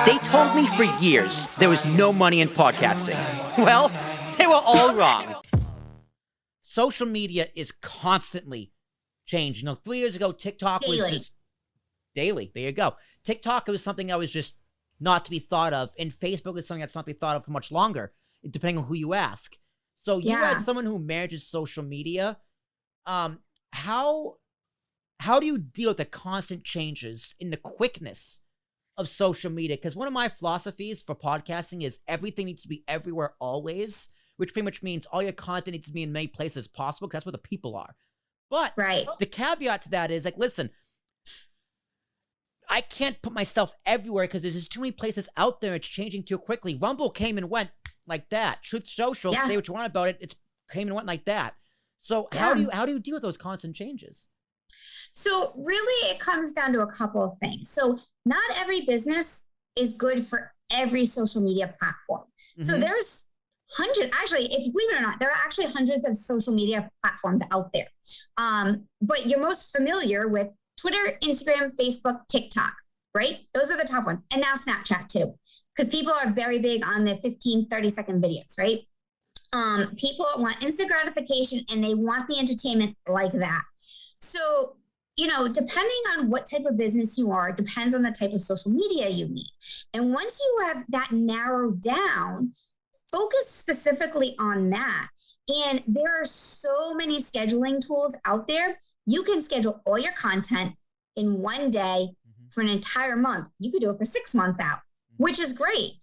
They told me for years there was no money in podcasting. Well, they were all wrong. Social media is constantly changing. 3 years ago, TikTok was just daily. There you go. TikTok was something that was just not to be thought of, and Facebook is something that's not to be thought of for much longer, depending on who you ask. So you, as someone who manages social media, how do you deal with the constant changes in the quickness of social media? Because one of my philosophies for podcasting is everything needs to be everywhere always, which pretty much means all your content needs to be in many places as possible, because that's where the people are. But the caveat to that is, like, listen, I can't put myself everywhere because there's just too many places out there. It's changing too quickly. Rumble came and went like that. Truth Social, say what you want about it, it came and went like that. So how do you deal with those constant changes? So really it comes down to a couple of things. So not every business is good for every social media platform. So there's hundreds, actually, if you believe it or not, there are actually hundreds of social media platforms out there. But you're most familiar with Twitter, Instagram, Facebook, TikTok, right? Those are the top ones. And now Snapchat too, because people are very big on the 15, 30-second videos, right? People want instant gratification and they want the entertainment like that. So, depending on what type of business you are, depends on the type of social media you need. And once you have that narrowed down, focus specifically on that. And there are so many scheduling tools out there. You can schedule all your content in one day for an entire month. You could do it for 6 months out, which is great.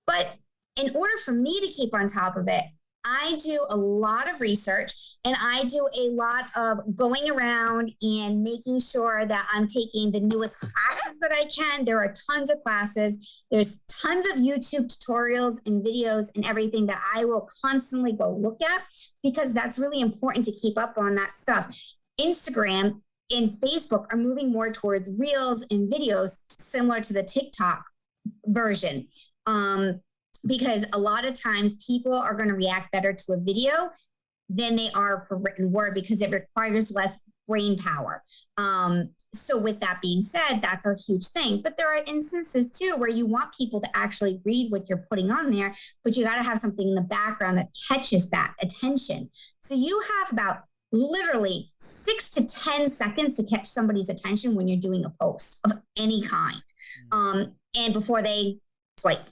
But in order for me to keep on top of it, I do a lot of research and I do a lot of going around and making sure that I'm taking the newest classes that I can. There are tons of classes. There's tons of YouTube tutorials and videos and everything that I will constantly go look at, because that's really important to keep up on that stuff. Instagram and Facebook are moving more towards reels and videos similar to the TikTok version. Because a lot of times people are going to react better to a video than they are for written word, because it requires less brain power. So with that being said, that's a huge thing. But there are instances too where you want people to actually read what you're putting on there, but you got to have something in the background that catches that attention. So you have about literally 6 to 10 seconds to catch somebody's attention when you're doing a post of any kind. And before they swipe.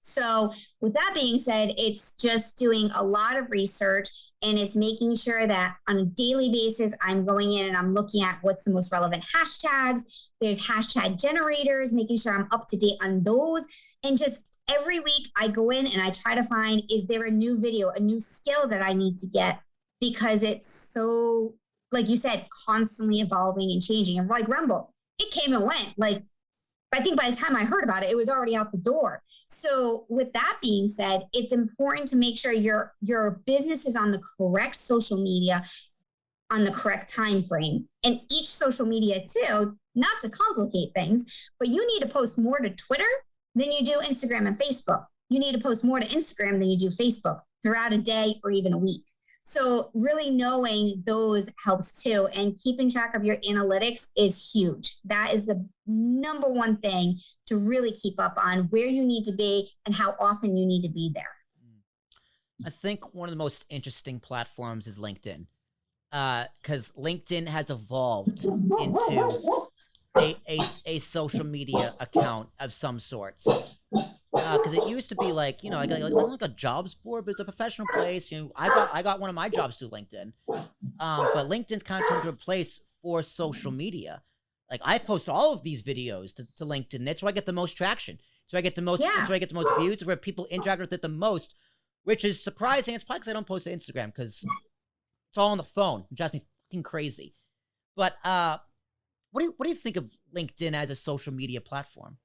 So with that being said, it's just doing a lot of research, and it's making sure that on a daily basis, I'm going in and I'm looking at what's the most relevant hashtags. There's hashtag generators, making sure I'm up to date on those. And just every week I go in and I try to find, is there a new video, a new skill that I need to get? Because it's so, like you said, constantly evolving and changing. And like Rumble, it came and went. Like, I think by the time I heard about it, it was already out the door. So with that being said, it's important to make sure your business is on the correct social media on the correct time frame. And each social media too, not to complicate things, but you need to post more to Twitter than you do Instagram and Facebook. You need to post more to Instagram than you do Facebook throughout a day or even a week. So really knowing those helps too. And keeping track of your analytics is huge. That is the number one thing to really keep up on, where you need to be and how often you need to be there. I think one of the most interesting platforms is LinkedIn, because LinkedIn has evolved into a social media account of some sorts. Because it used to be like, I got like a jobs board, but it's a professional place. I got one of my jobs through LinkedIn. But LinkedIn's kind of turned to a place for social media. Like, I post all of these videos to LinkedIn. That's where I get the most traction. So I get the most. That's where I get the most views. It's where people interact with it the most, which is surprising. It's probably because I don't post to Instagram, because it's all on the phone. It drives me fucking crazy. But what do you think of LinkedIn as a social media platform?